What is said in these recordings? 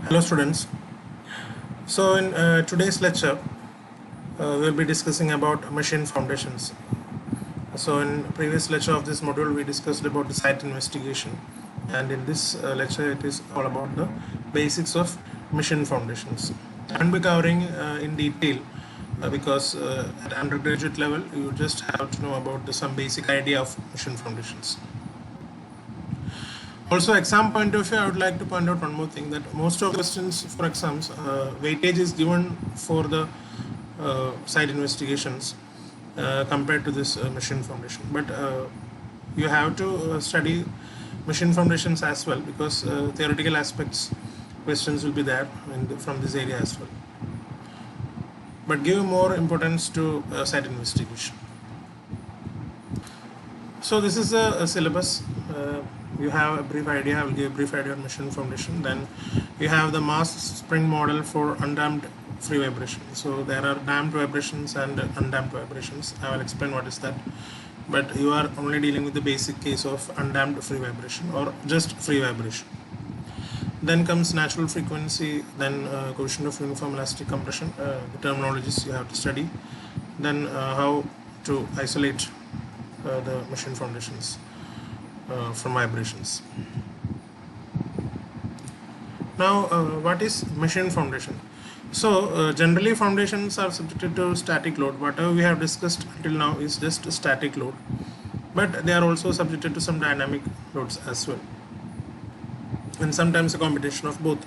Hello students. So in today's lecture we'll be discussing about machine foundations. So in previous lecture of this module we discussed about the site investigation, and in this lecture it is all about the basics of machine foundations. And be covering in detail because at undergraduate level you just have to know about some basic idea of machine foundations. Also, exam point of view, I would like to point out one more thing, that most of the questions for exams, weightage is given for the site investigations compared to this machine foundation. But you have to study machine foundations as well, because theoretical aspects questions will be there from this area as well. But give more importance to site investigation. So this is a syllabus. You have a brief idea. I will give a brief idea on machine foundation. Then you have the mass spring model for undamped free vibration. So there are damped vibrations and undamped vibrations. I will explain what is that. But you are only dealing with the basic case of undamped free vibration or just free vibration. Then comes natural frequency, then coefficient of uniform elastic compression, the terminologies you have to study. Then how to isolate the machine foundations from vibrations. Now what is machine foundation? So generally foundations are subjected to static load. Whatever we have discussed until now is just a static load, but they are also subjected to some dynamic loads as well, and sometimes a combination of both.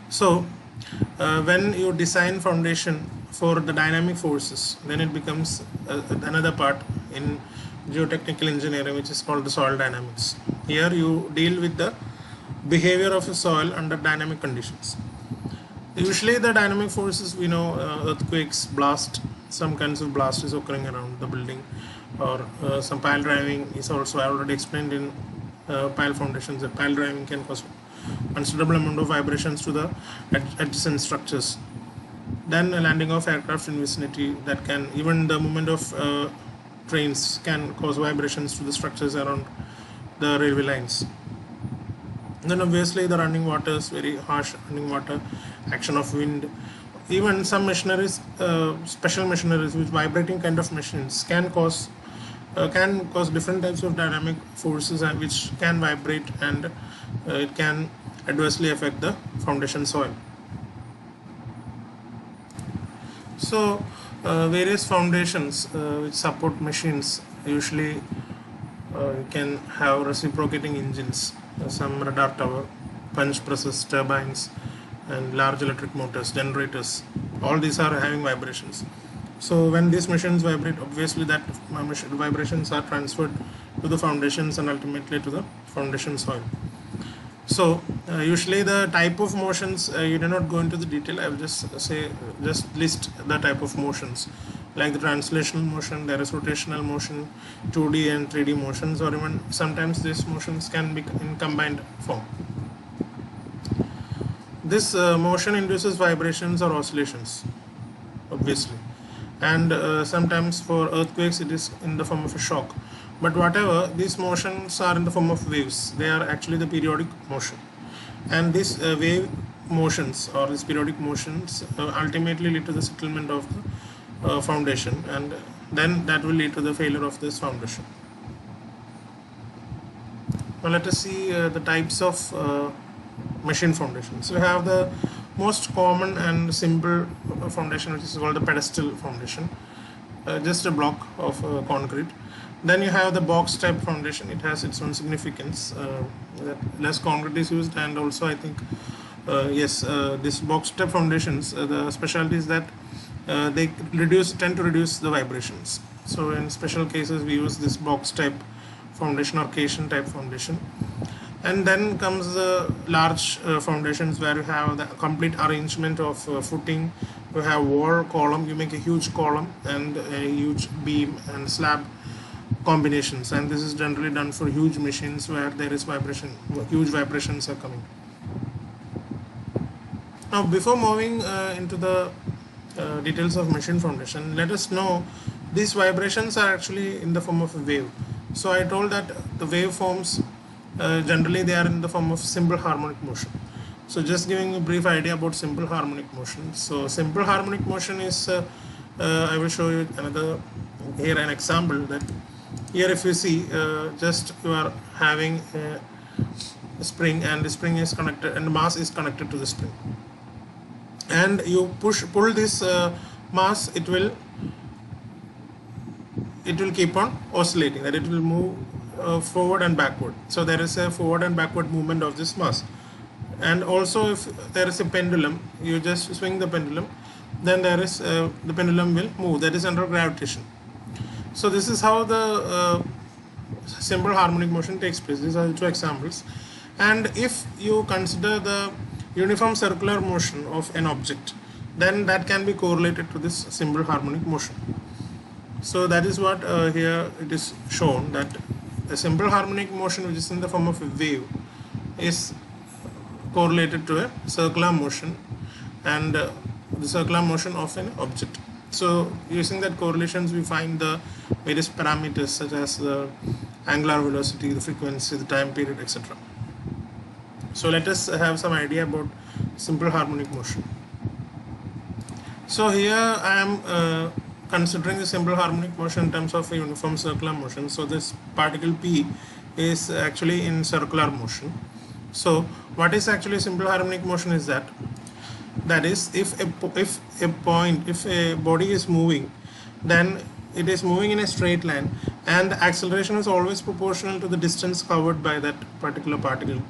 So when you design foundation for the dynamic forces, then it becomes another part in geotechnical engineering, which is called the soil dynamics. Here you deal with the behavior of a soil under dynamic conditions. Usually the dynamic forces, we know, earthquakes, blast, some kinds of blast is occurring around the building, or some pile driving is also, I already explained in pile foundations, that pile driving can cause considerable amount of vibrations to the adjacent structures. Then a landing of aircraft in vicinity, that can, even the movement of trains can cause vibrations to the structures around the railway lines. Then obviously the running waters, very harsh running water, action of wind. Even some machineries, special machineries, which vibrating kind of machines can cause different types of dynamic forces, which can vibrate, and it can adversely affect the foundation soil. So various foundations which support machines, usually you can have reciprocating engines, some radar tower, punch presses, turbines, and large electric motors, generators. All these are having vibrations. So when these machines vibrate, obviously that vibrations are transferred to the foundations and ultimately to the foundation soil. So usually the type of motions, you do not go into the detail. I will just list the type of motions, like the translational motion, there is rotational motion, 2D and 3D motions, or even sometimes these motions can be in combined form. This motion induces vibrations or oscillations, obviously, and sometimes for earthquakes it is in the form of a shock. But whatever, these motions are in the form of waves. They are actually the periodic motion, and these wave motions or these periodic motions ultimately lead to the settlement of the foundation, and then that will lead to the failure of this foundation. Now let us see the types of machine foundations. So we have the most common and simple foundation, which is called the pedestal foundation, just a block of concrete. Then you have the box type foundation. It has its own significance, that less concrete is used, and also I think this box type foundations, the specialty is that they tend to reduce the vibrations. So in special cases we use this box type foundation or caisson type foundation. And then comes the large foundations, where you have the complete arrangement of footing. You have wall, column, you make a huge column and a huge beam and slab combinations, and this is generally done for huge machines where there is vibration, huge vibrations are coming. Now before moving into the details of machine foundation, let us know these vibrations are actually in the form of a wave. So I told that the waveforms generally they are in the form of simple harmonic motion. So just giving a brief idea about simple harmonic motion. So simple harmonic motion is I will show you another here an example. That here if you see, just you are having a spring, and the spring is connected and the mass is connected to the spring, and you pull this mass, it will keep on oscillating, that it will move forward and backward. So there is a forward and backward movement of this mass. And also if there is a pendulum, you just swing the pendulum, then there is the pendulum will move, that is under gravitation. So this is how the simple harmonic motion takes place. These are the two examples. And if you consider the uniform circular motion of an object, then that can be correlated to this simple harmonic motion. So that is what here it is shown, that the simple harmonic motion, which is in the form of a wave, is correlated to a circular motion, and the circular motion of an object. So using that correlations, we find the various parameters such as the angular velocity, the frequency, the time period, etc. So let us have some idea about simple harmonic motion. So here I am considering the simple harmonic motion in terms of a uniform circular motion. So this particle P is actually in circular motion. So what is actually simple harmonic motion is that is if a body is moving, then it is moving in a straight line, and the acceleration is always proportional to the distance covered by that particular particle,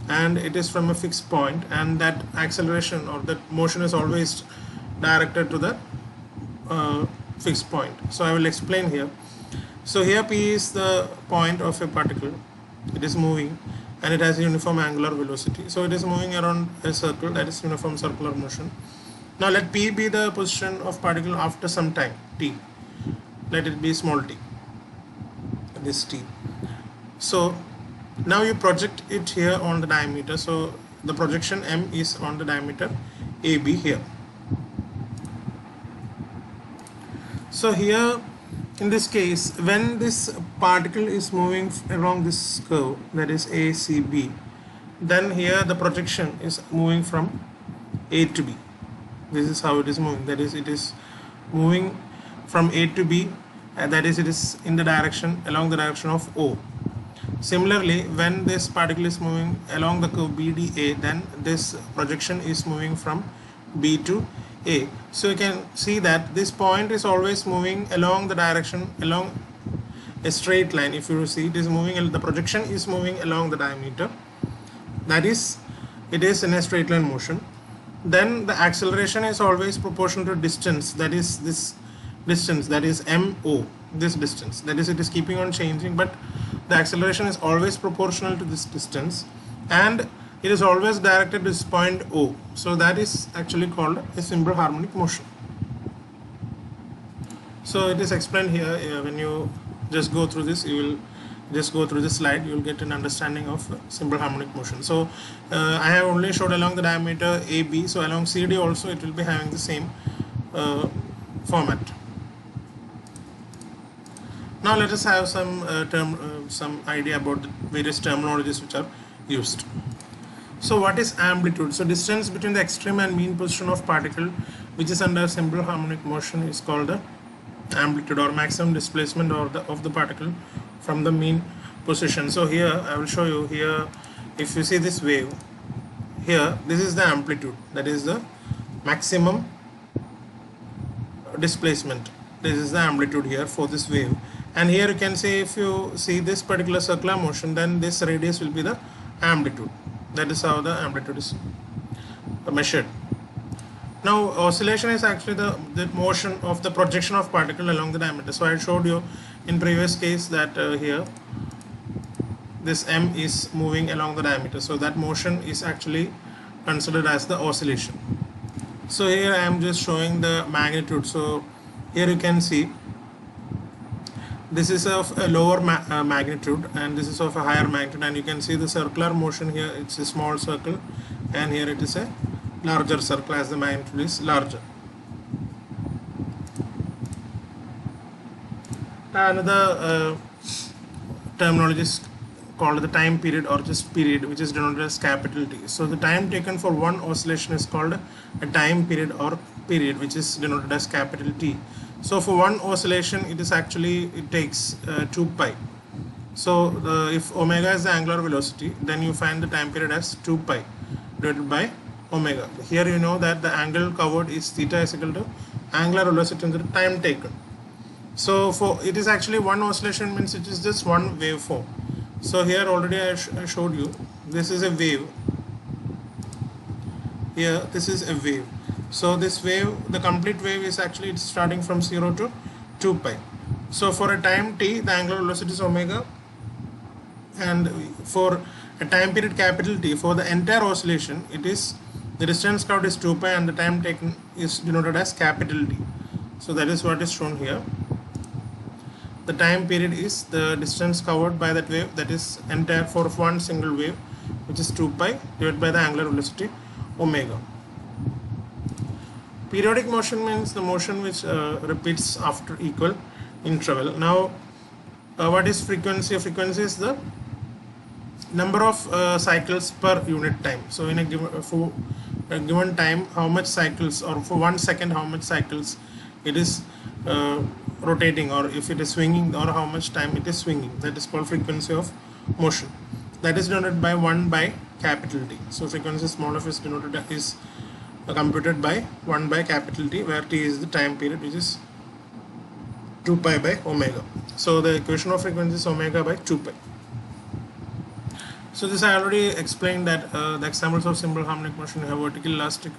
and it is from a fixed point, and that acceleration or that motion is always directed to the fixed point. So I will explain here. So here P is the point of a particle, it is moving, and it has a uniform angular velocity. So it is moving around a circle, that is uniform circular motion. Now let P be the position of particle after some time, t. Let it be small t, this t. So now you project it here on the diameter. So the projection M is on the diameter AB here. So here in this case, when this particle is moving along this curve, that is ACB, then here the projection is moving from A to B. This is how it is moving, that is it is moving from A to B, and that is it is in the direction, along the direction of O. Similarly, when this particle is moving along the curve BDA, then this projection is moving from B to A. So you can see that this point is always moving along the direction, along a straight line. If you see, it is moving, the projection is moving along the diameter, that is it is in a straight line motion. Then the acceleration is always proportional to distance, that is this distance, that is MO, this distance, that is it is keeping on changing, but the acceleration is always proportional to this distance, and it is always directed to this point O. So that is actually called a simple harmonic motion. So it is explained here. When you just go through this, you will just go through this slide, you will get an understanding of simple harmonic motion. So I have only showed along the diameter AB, so along CD also it will be having the same format. Now let us have some idea about the various terminologies which are used. So what is amplitude? So distance between the extreme and mean position of particle which is under simple harmonic motion is called the amplitude, or maximum displacement of the particle from the mean position. So here I will show you here, if you see this wave here, this is the amplitude, that is the maximum displacement. This is the amplitude here for this wave, and here you can see, if you see this particular circular motion, then this radius will be the amplitude. That is how the amplitude is measured. Now oscillation is actually the motion of the projection of particle along the diameter. So I showed you in previous case that here this M is moving along the diameter, so that motion is actually considered as the oscillation. So here I am just showing the magnitude. So here you can see this is of a lower magnitude, and this is of a higher magnitude, and you can see the circular motion here, it's a small circle, and here it is a larger circle as the magnitude is larger. Another terminology is called the time period or just period, which is denoted as capital T. So the time taken for one oscillation is called a time period or period, which is denoted as capital T. So for one oscillation, it takes 2 pi. So if omega is the angular velocity, then you find the time period as 2 pi divided by omega. Here you know that the angle covered is theta is equal to angular velocity into the time taken. So for it is actually one oscillation, means it is just one waveform. So here already I showed you, this is a wave. Here this is a wave. So this wave, the complete wave is actually it's starting from 0 to 2 pi. So for a time t, the angular velocity is omega, and for a time period capital T, for the entire oscillation, it is the distance covered is 2 pi and the time taken is denoted as capital T. So that is what is shown here. The time period is the distance covered by that wave, that is entire for one single wave, which is 2 pi divided by the angular velocity omega. Periodic motion means the motion which repeats after equal interval. Now what is frequency? Frequency is the number of cycles per unit time. So in a given time, how much cycles, or for 1 second how much cycles it is rotating, or if it is swinging, or how much time it is swinging, that is called frequency of motion. That is denoted by 1 by capital T. So frequency small f is denoted is computed by 1 by capital T, where T is the time period, which is 2 pi by omega. So the equation of frequency is omega by 2 pi. So this I already explained that the examples of simple harmonic motion, you have vertical elastic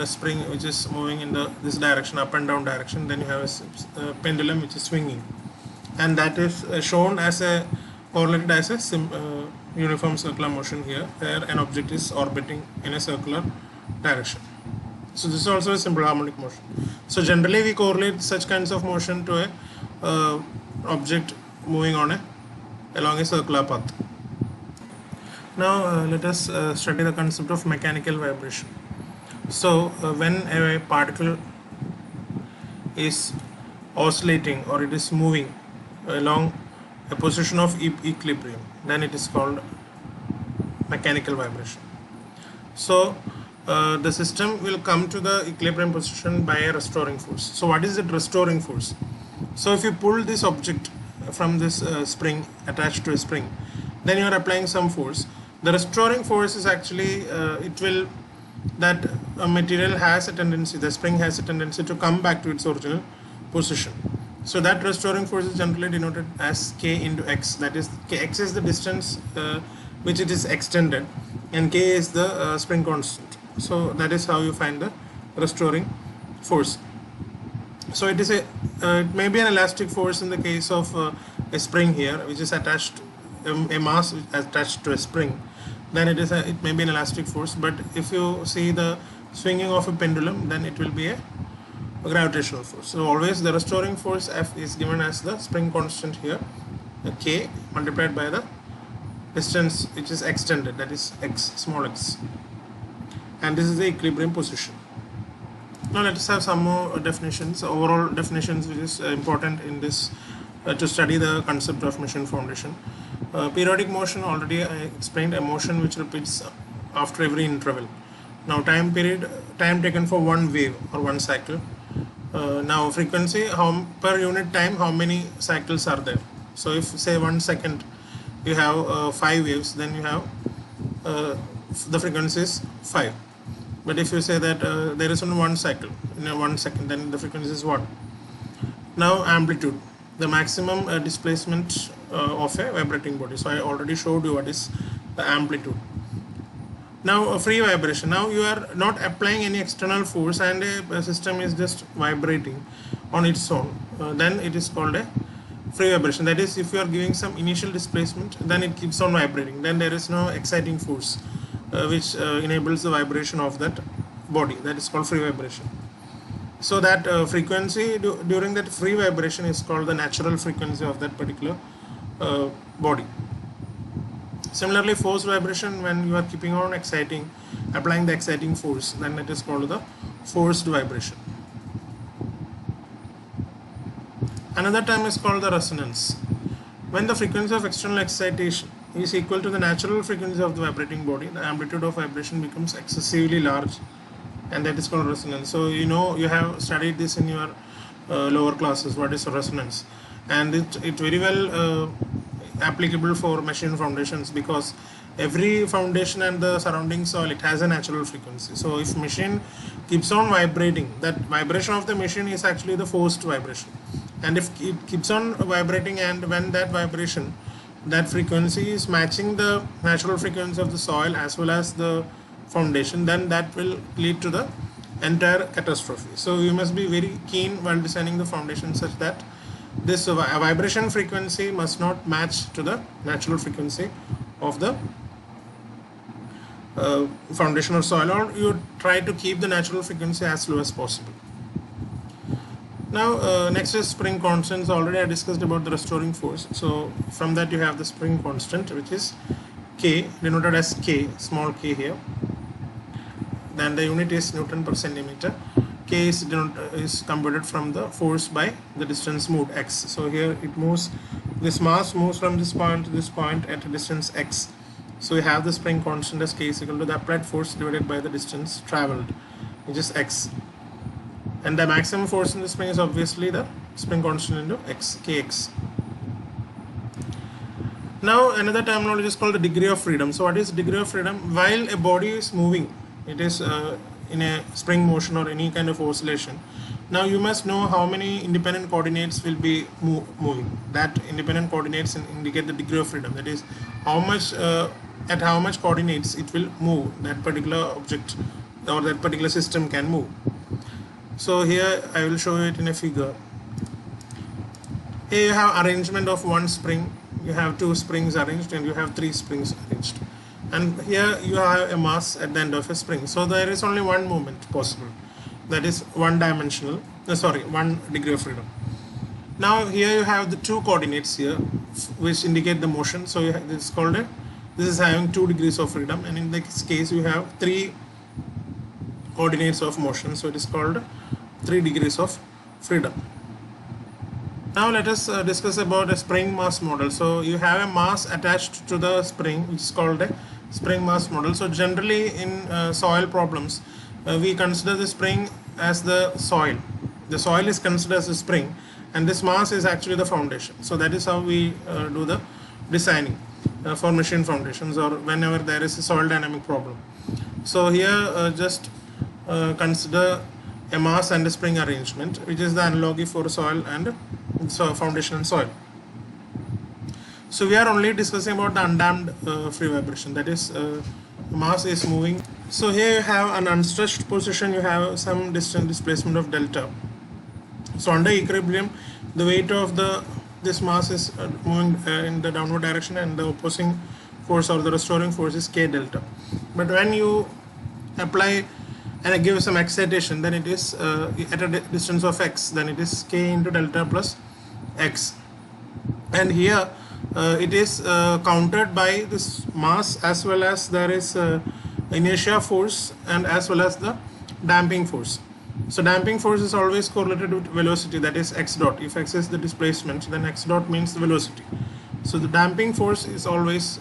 spring which is moving in this direction, up and down direction. Then you have a pendulum which is swinging, and that is shown as a correlated as a uniform circular motion here, where an object is orbiting in a circular direction. So this is also a simple harmonic motion. So generally we correlate such kinds of motion to a object moving on along a circular path. Now let us study the concept of mechanical vibration. So when a particle is oscillating or it is moving along a position of equilibrium, then it is called mechanical vibration. So the system will come to the equilibrium position by a restoring force. So what is that restoring force? So if you pull this object from this spring attached to a spring, then you are applying some force. The restoring force is actually that a material has a tendency, the spring has a tendency to come back to its original position. So that restoring force is generally denoted as K into X. That is, X is the distance which it is extended, and K is the spring constant. So that is how you find the restoring force. So it is it may be an elastic force in the case of a spring here, which is attached, a mass attached to a spring. Then it may be an elastic force. But if you see the swinging of a pendulum, then it will be a gravitational force. So always the restoring force F is given as the spring constant here, K multiplied by the distance which is extended, that is X, small x, and this is the equilibrium position. Now let us have some more definitions, overall definitions, which is important in this to study the concept of machine foundation. Periodic motion, already I explained, a motion which repeats after every interval. Now time taken for one wave or one cycle. Now frequency, per unit time how many cycles are there. So if say 1 second you have 5 waves, then you have the frequency is 5. But if you say that there is only one cycle in 1 second, then the frequency is 1. Now amplitude, the maximum displacement of a vibrating body. So I already showed you what is the amplitude. Now free vibration. Now you are not applying any external force and a system is just vibrating on its own. Then it is called a free vibration. That is, if you are giving some initial displacement, then it keeps on vibrating. Then there is no exciting force which enables the vibration of that body. That is called free vibration. So that frequency during that free vibration is called the natural frequency of that particular body. Similarly, forced vibration, when you are keeping on applying the exciting force, then it is called the forced vibration. Another term is called the resonance. When the frequency of external excitation is equal to the natural frequency of the vibrating body, the amplitude of vibration becomes excessively large, and that is called resonance. So you know, you have studied this in your lower classes, what is resonance, and it very well applicable for machine foundations, because every foundation and the surrounding soil, it has a natural frequency. So if machine keeps on vibrating, that vibration of the machine is actually the forced vibration, and if it keeps on vibrating, and when that vibration, that frequency is matching the natural frequency of the soil as well as the foundation, then that will lead to the entire catastrophe. So you must be very keen while designing the foundation, such that this vibration frequency must not match to the natural frequency of the foundation or soil, or you try to keep the natural frequency as low as possible. Now next is spring constants. Already I discussed about the restoring force. So from that you have the spring constant, which is K, denoted as K, small k here. Then the unit is Newton per centimeter. K is computed from the force by the distance moved, x. So here it moves, this mass moves from this point to this point at a distance x. So we have the spring constant as K is equal to the applied force divided by the distance traveled, which is x. And the maximum force in the spring is obviously the spring constant into x, kx. Now another terminology is called the degree of freedom. So what is degree of freedom? While a body is moving, it is in a spring motion or any kind of oscillation. Now you must know how many independent coordinates will be moving. That independent coordinates indicate the degree of freedom. That is how much at how much coordinates it will move, that particular object or that particular system can move. So here I will show it in a figure. Here you have arrangement of one spring, you have two springs arranged, and you have three springs arranged, and here you have a mass at the end of a spring. So there is only one movement possible, that is one dimensional, one degree of freedom. Now here you have the two coordinates here which indicate the motion. So this is called this is having 2 degrees of freedom, and in this case you have 3 coordinates of motion, so it is called 3 degrees of freedom. Now let us discuss about a spring mass model. So you have a mass attached to the spring, which is called a spring mass model. So generally in soil problems, we consider the spring as the soil. The soil is considered as a spring, and this mass is actually the foundation. So that is how we do the designing for machine foundations, or whenever there is a soil dynamic problem. So here just consider a mass and a spring arrangement, which is the analogy for soil and foundation and soil. So we are only discussing about the undamped free vibration, that is mass is moving. So here you have an unstretched position, you have some distant displacement of delta. So under equilibrium, the weight of this mass is moving in the downward direction, and the opposing force or the restoring force is k delta. But when you apply and give some excitation, then it is at a distance of x, then it is k into delta plus x. And here it is countered by this mass, as well as there is inertia force and as well as the damping force. So damping force is always correlated with velocity, that is x dot. If x is the displacement, then x dot means the velocity. So the damping force is always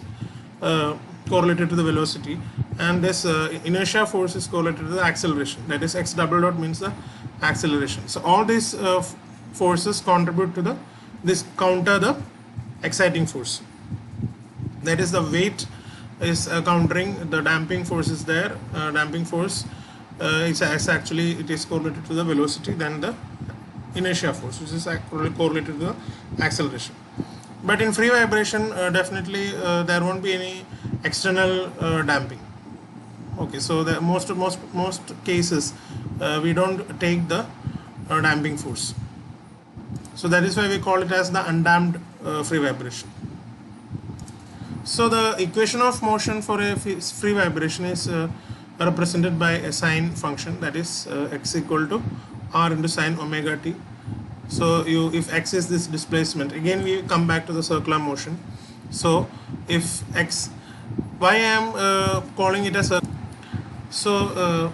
correlated to the velocity, and this inertia force is correlated to the acceleration, that is x double dot means the acceleration. So all these forces contribute to this counter the exciting force. That is the weight is countering the damping force is there. Damping force it is correlated to the velocity than the inertia force, which is correlated to the acceleration. But in free vibration, definitely there won't be any external damping. Okay, so the most cases we don't take the damping force. So that is why we call it as the undamped free vibration. So the equation of motion for a free vibration is represented by a sine function, that is x equal to r into sine omega t. So if x is this displacement, again we come back to the circular motion. So if x, why I am calling it as a, so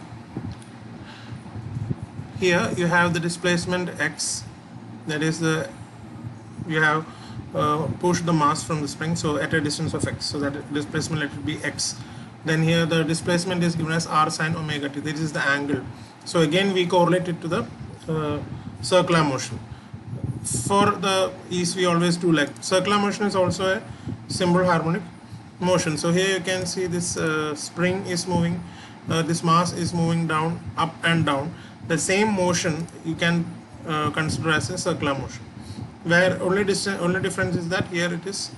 here you have the displacement x, that is you have push the mass from the spring, so at a distance of x, so that displacement let it be x. Then here the displacement is given as r sine omega t. This is the angle. So again we correlate it to the circular motion. For the ease we always do like circular motion is also a simple harmonic motion. So here you can see this spring is moving, this mass is moving down, up and down. The same motion you can consider as a circular motion, where only difference is that here it is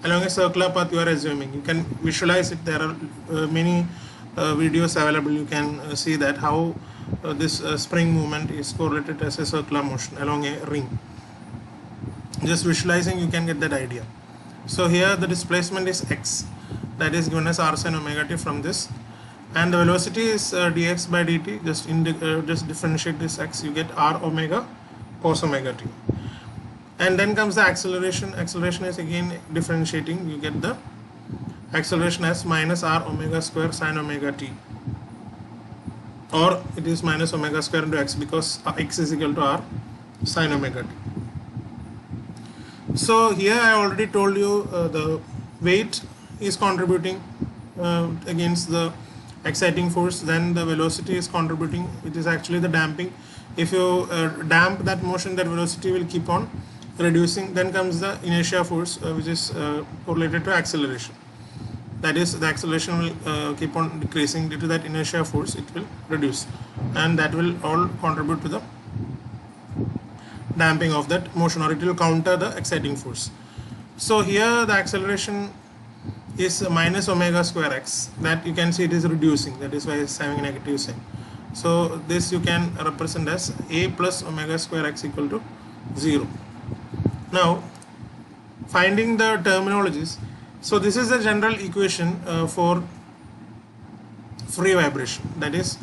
along a circular path you are assuming. You can visualize it. There are many videos available. You can see that how this spring movement is correlated as a circular motion along a ring. Just visualizing you can get that idea. So here the displacement is x, that is given as r sin omega t from this, and the velocity is dx by dt. Just differentiate this x, you get r omega cos omega t. And then comes the acceleration. Acceleration is again differentiating, you get the acceleration as minus r omega square sin omega t, or it is minus omega square into x, because x is equal to r sin omega t. So here I already told you the weight is contributing against the exciting force, then the velocity is contributing, which is actually the damping. If you damp that motion, that velocity will keep on reducing. Then comes the inertia force, which is correlated to acceleration. That is, the acceleration will keep on decreasing. Due to that inertia force, it will reduce, and that will all contribute to the damping of that motion, or it will counter the exciting force. So here the acceleration is minus omega square x, that you can see it is reducing, that is why it's having a negative sign. So this you can represent as a plus omega square x equal to 0. Now finding the terminologies. So this is the general equation for free vibration, that is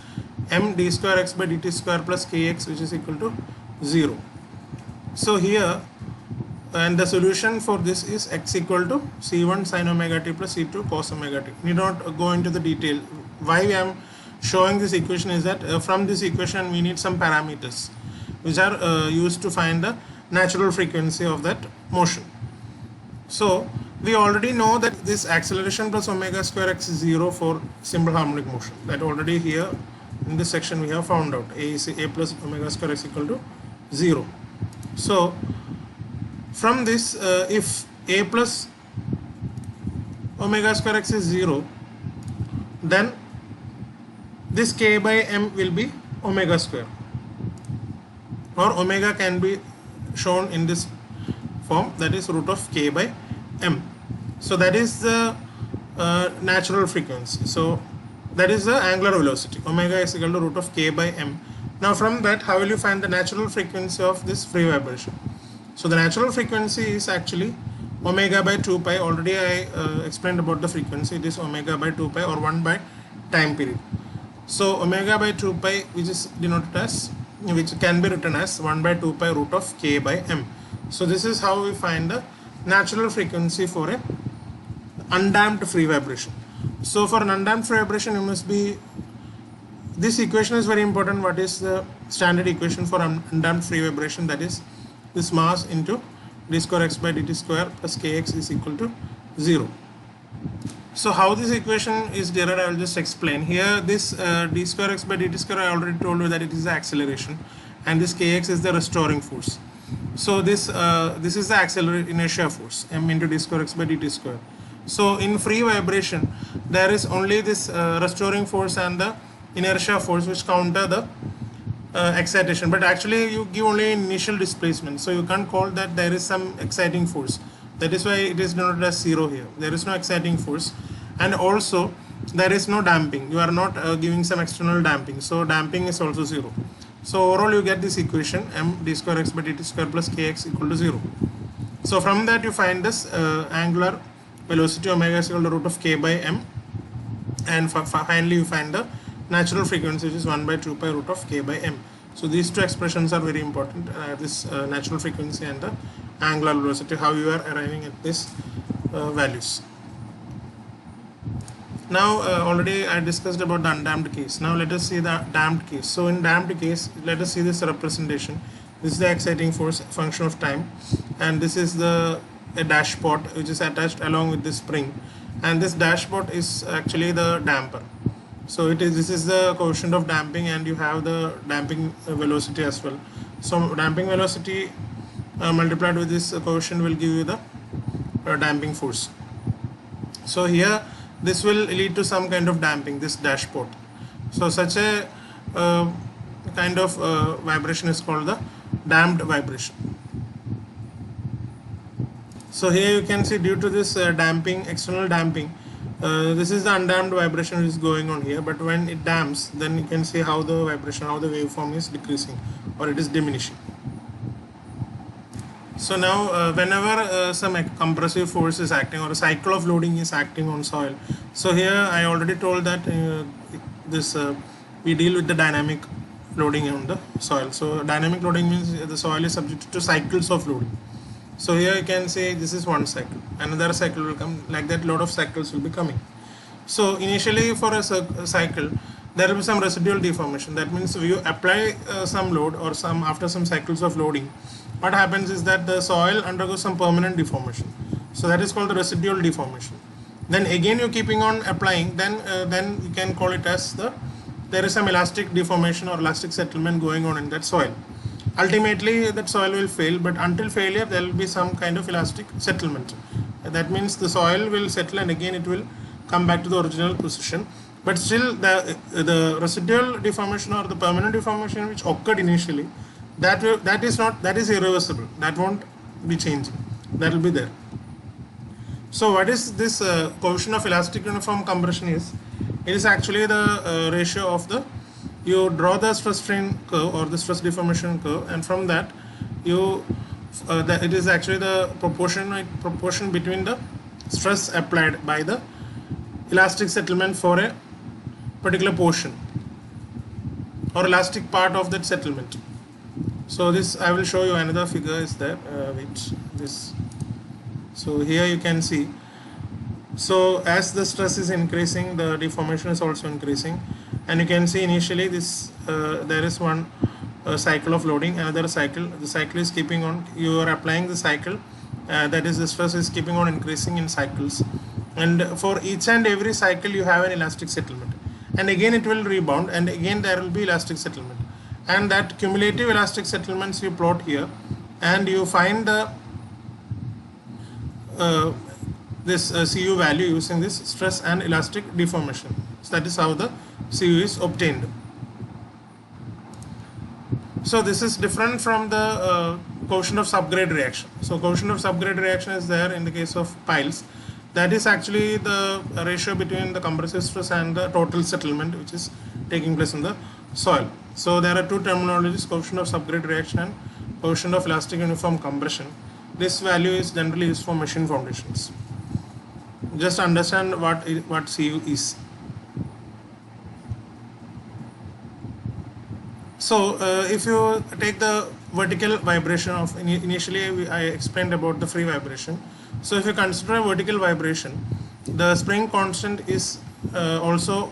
m d square x by dt square plus kx, which is equal to 0. So here, and the solution for this is x equal to c1 sin omega t plus c2 cos omega t. Need not go into the detail. Why I am showing this equation is that from this equation we need some parameters which are used to find the natural frequency of that motion. So we already know that this acceleration plus omega square x is 0 for simple harmonic motion. That already here in this section we have found out. A plus omega square x equal to 0. So from this, if a plus omega square x is 0, then this k by m will be omega square, or omega can be shown in this form, that is root of k by m. So that is the natural frequency. So that is the angular velocity. Omega is equal to root of k by m. Now from that, how will you find the natural frequency of this free vibration? So the natural frequency is actually omega by 2 pi. Already I explained about the frequency. It is omega by 2 pi, or 1 by time period. So omega by 2 pi, which is denoted as, which can be written as 1 by 2 pi root of k by m. So this is how we find the natural frequency for a undamped free vibration. So for an undamped free vibration, you must be, this equation is very important. What is the standard equation for undamped free vibration? That is this mass into d square x by dt square plus kx is equal to 0. So how this equation is derived, I will just explain. Here this d square x by dt square, I already told you that it is the acceleration, and this kx is the restoring force. So this is the accelerated inertia force, m into d square x by dt square. So in free vibration, there is only this restoring force and the inertia force which counter the excitation, but actually you give only initial displacement, so you can't call that there is some exciting force. That is why it is denoted as 0 here. There is no exciting force, and also there is no damping. You are not giving some external damping, so damping is also 0. So overall you get this equation, m d square x by dt square plus kx equal to 0. So from that you find this angular velocity omega is equal to root of k by m, and finally you find the natural frequency, which is 1 by 2 pi root of k by m. So these two expressions are very important, this natural frequency and the angular velocity, how you are arriving at these values. Now already I discussed about the undamped case. Now let us see the damped case. So in damped case, let us see this representation. This is the exciting force, function of time, and this is the a dashpot which is attached along with this spring, and this dashpot is actually the damper. So this is the coefficient of damping, and you have the damping velocity as well. So damping velocity multiplied with this coefficient will give you the damping force. So here this will lead to some kind of damping, this dashpot. So such a kind of vibration is called the damped vibration. So here you can see, due to this damping, external damping, this is the undamped vibration which is going on here, but when it damps, then you can see how the vibration, how the waveform is decreasing or it is diminishing. So now whenever some compressive force is acting or a cycle of loading is acting on soil, so here I already told that we deal with the dynamic loading on the soil. So dynamic loading means the soil is subject to cycles of loading. So here you can say this is one cycle, another cycle will come, like that lot of cycles will be coming. So initially for a cycle there will be some residual deformation. That means if you apply some load or after some cycles of loading, what happens is that the soil undergoes some permanent deformation. So that is called the residual deformation. Then again you keeping on applying, then you can call it as there is some elastic deformation or elastic settlement going on in that soil. Ultimately that soil will fail, but until failure there will be some kind of elastic settlement. That means the soil will settle and again it will come back to the original position, but still the residual deformation or the permanent deformation which occurred initially, that is irreversible, that won't be changing, that will be there. So what is this coefficient of elastic uniform compression is? It is actually the ratio of you draw the stress strain curve or the stress deformation curve, and from that it is actually the proportion between the stress applied by the elastic settlement for a particular portion or elastic part of that settlement. So this I will show you another figure is there which this. So here you can see, so as the stress is increasing, the deformation is also increasing, and you can see initially this there is one cycle of loading, another cycle, the cycle is keeping on, you are applying the cycle, that is the stress is keeping on increasing in cycles, and for each and every cycle you have an elastic settlement, and again it will rebound, and again there will be elastic settlement, and that cumulative elastic settlements you plot here, and you find the this Cu value using this stress and elastic deformation. So that is how the Cu is obtained. So this is different from the coefficient of subgrade reaction. So coefficient of subgrade reaction is there in the case of piles. That is actually the ratio between the compressive stress and the total settlement which is taking place in the soil. So there are two terminologies, coefficient of subgrade reaction and coefficient of elastic uniform compression. This value is generally used for machine foundations. Just understand what Cu is. So if you take the vertical vibration of initially I explained about the free vibration. So if you consider a vertical vibration, the spring constant is also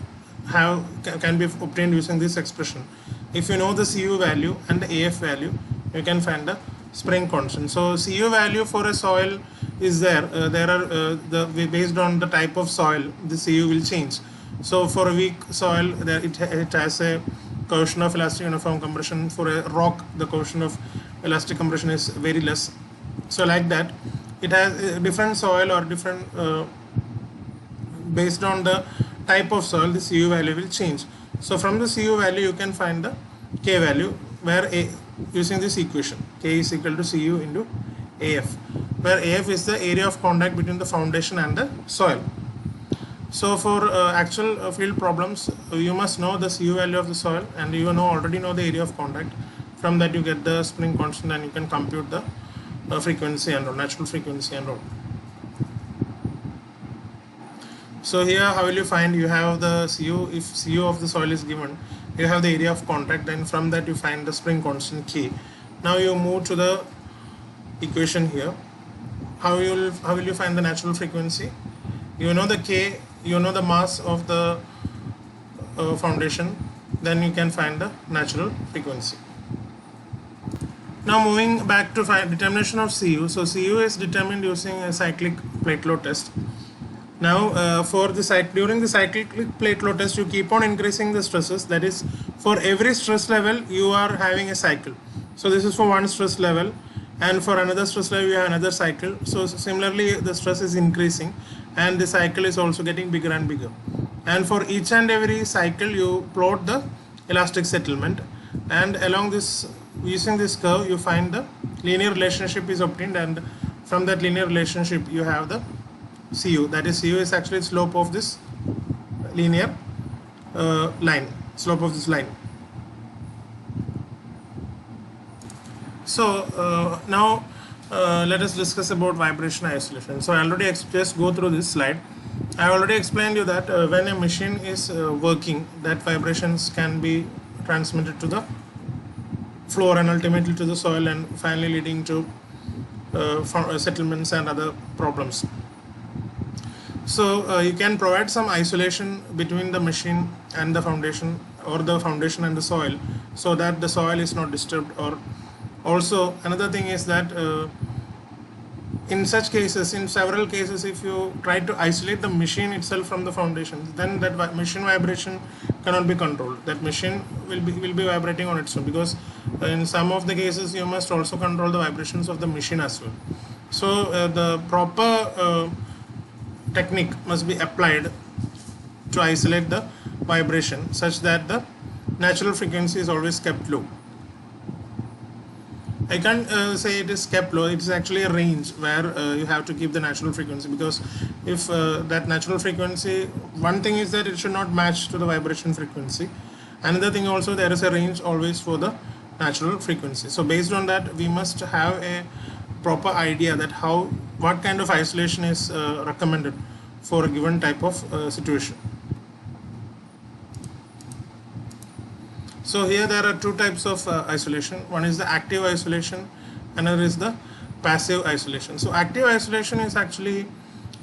can be obtained using this expression. If you know the Cu value and the AF value, you can find the spring constant. So Cu value for a soil is there. Based on the type of soil, the Cu will change. So for a weak soil, it has a coefficient of elastic uniform compression. For a rock, the coefficient of elastic compression is very less. So like that, it has a different soil or different based on the type of soil, the Cu value will change. So from the Cu value you can find the K value, where using this equation, K is equal to Cu into AF, where AF is the area of contact between the foundation and the soil. So for actual field problems, you must know the Cu value of the soil, and you already know the area of contact. From that you get the spring constant, and you can compute the frequency and all, natural frequency and all. So here how will you find? You have the Cu. If Cu of the soil is given, you have the area of contact, then from that you find the spring constant K. Now you move to the equation here. How will you find the natural frequency? You know the K, you know the mass of the foundation, then you can find the natural frequency. Now moving back to determination of CU. So CU is determined using a cyclic plate load test. Now for the during the cyclic plate load test, you keep on increasing the stresses. That is, for every stress level you are having a cycle. So this is for one stress level, and for another stress level you have another cycle. So similarly the stress is increasing and the cycle is also getting bigger and bigger. And for each and every cycle you plot the elastic settlement, and along this, using this curve, you find the linear relationship is obtained, and from that linear relationship you have the CU. That is, CU is actually slope of this linear line, slope of this line. So now let us discuss about vibration isolation. So I already just go through this slide. I already explained you that when a machine is working, that vibrations can be transmitted to the floor and ultimately to the soil, and finally leading to settlements and other problems. So you can provide some isolation between the machine and the foundation, or the foundation and the soil, so that the soil is not disturbed. Or also another thing is that in such cases, in several cases, if you try to isolate the machine itself from the foundation, then that machine vibration cannot be controlled. That machine will be vibrating on its own, because in some of the cases you must also control the vibrations of the machine as well. So the proper technique must be applied to isolate the vibration, such that the natural frequency is always kept low. I can't say it is kept low. It is actually a range where you have to keep the natural frequency, because if that natural frequency, one thing is that it should not match to the vibration frequency. Another thing also, there is a range always for the natural frequency. So based on that, we must have a proper idea that what kind of isolation is recommended for a given type of situation. So here there are two types of isolation. One is the active isolation, another is the passive isolation. So active isolation is actually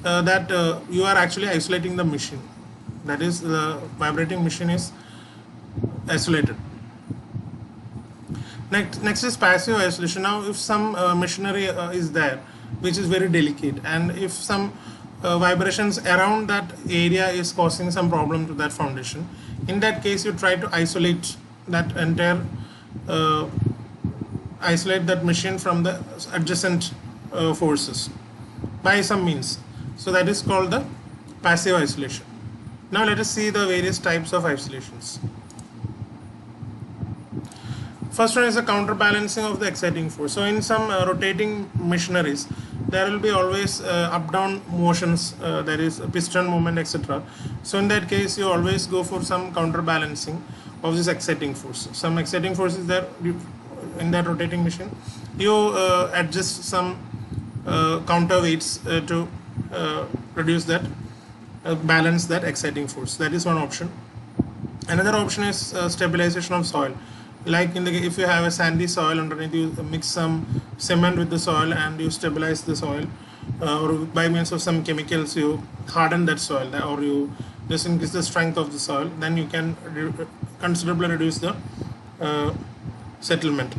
that you are actually isolating the machine. That is, the vibrating machine is isolated. Next is passive isolation. Now if some machinery is there which is very delicate, and if some vibrations around that area is causing some problem to that foundation, in that case you try to isolate that entire isolate that machine from the adjacent forces by some means. So that is called the passive isolation. Now let us see the various types of isolations. First one is the counterbalancing of the exciting force. So in some rotating machineries, there will be always up down motions, there is piston movement, etc. So in that case you always go for some counterbalancing of this exciting force. Some exciting force is there in that rotating machine. You adjust some counterweights to reduce that, balance that exciting force. That is one option. Another option is stabilization of soil. Like if you have a sandy soil underneath, you mix some cement with the soil and you stabilize the soil, or by means of some chemicals you harden that soil, or you just increase the strength of the soil, then you can considerably reduce the settlement.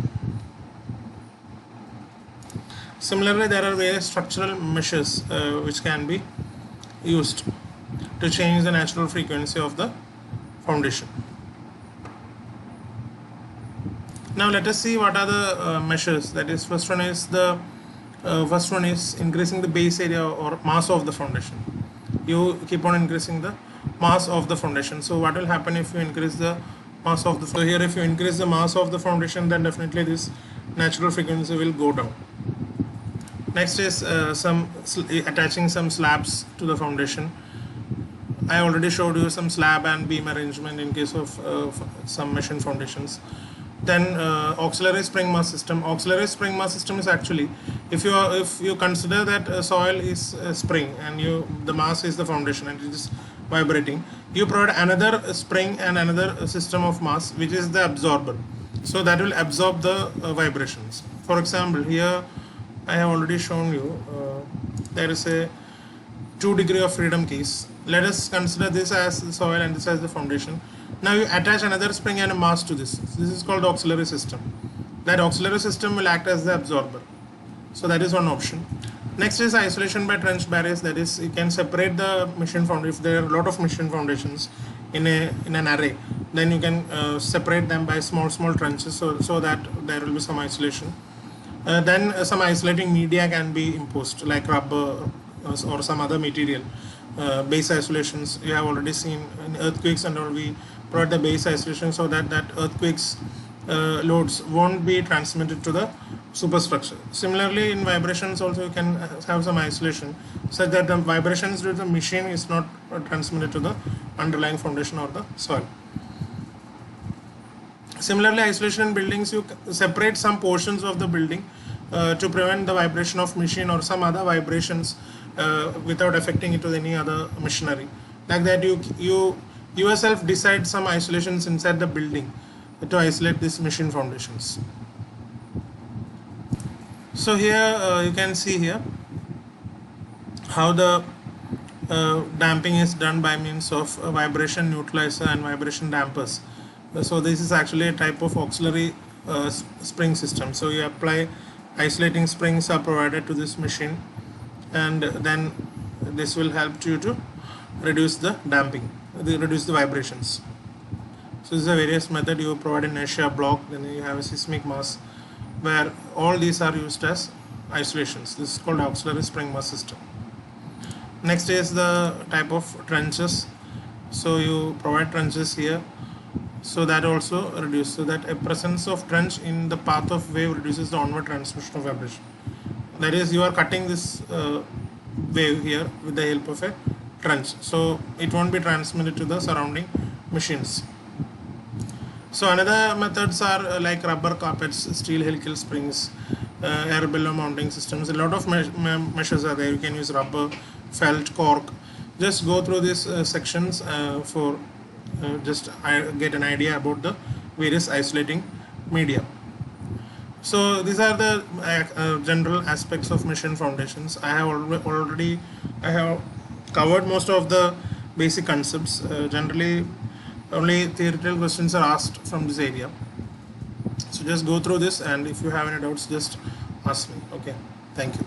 Similarly, there are various structural measures which can be used to change the natural frequency of the foundation. Now let us see what are the measures. That is, first one is increasing the base area or mass of the foundation. You keep on increasing the mass of the foundation. So what will happen if you increase the mass of the foundation? So here, if you increase the mass of the foundation, then definitely this natural frequency will go down. Next is attaching some slabs to the foundation. I already showed you some slab and beam arrangement in case of some machine foundations. Then auxiliary spring mass system. Auxiliary spring mass system is actually, if you consider that soil is a spring and the mass is the foundation and it is vibrating, you provide another spring and another system of mass, which is the absorber. So that will absorb the vibrations. For example, here I have already shown you there is a 2 degree of freedom case. Let us consider this as the soil and this as the foundation. Now you attach another spring and a mass to this. This is called auxiliary system. that auxiliary system will act as the absorber. So that is one option. Next is isolation by trench barriers. That is, you can separate the machine foundation. If there are a lot of machine foundations in an array, then you can separate them by small trenches, so that there will be some isolation. Then some isolating media can be imposed, like rubber or some other material. Base isolations you have already seen in earthquakes and all. We provide the base isolation so that earthquakes loads won't be transmitted to the superstructure. Similarly, in vibrations also you can have some isolation such that the vibrations due to the machine is not transmitted to the underlying foundation or the soil. Similarly, isolation in buildings, you separate some portions of the building to prevent the vibration of machine or some other vibrations without affecting it with any other machinery. Like that, you yourself decide some isolations inside the building to isolate these machine foundations. So here you can see here how the damping is done by means of a vibration neutralizer and vibration dampers. So this is actually a type of auxiliary spring system. So you apply isolating springs are provided to this machine, and then this will help you to reduce the damping, reduce the vibrations. So this is a various method. You provide an inertia block, then you have a seismic mass, where all these are used as isolations. This is called auxiliary spring mass system. Next is the type of trenches. So you provide trenches here, so that also reduces, so that a presence of trench in the path of wave reduces the onward transmission of vibration. That is, you are cutting this wave here with the help of a trench, so it won't be transmitted to the surrounding machines. So another methods are like rubber carpets, steel helical springs, air bellow mounting systems. A lot of measures are there. You can use rubber, felt, cork. Just go through these sections for just get an idea about the various isolating media. So these are the general aspects of machine foundations. I have covered most of the basic concepts. Generally, only theoretical questions are asked from this area. So just go through this, and if you have any doubts, just ask me. Okay, thank you.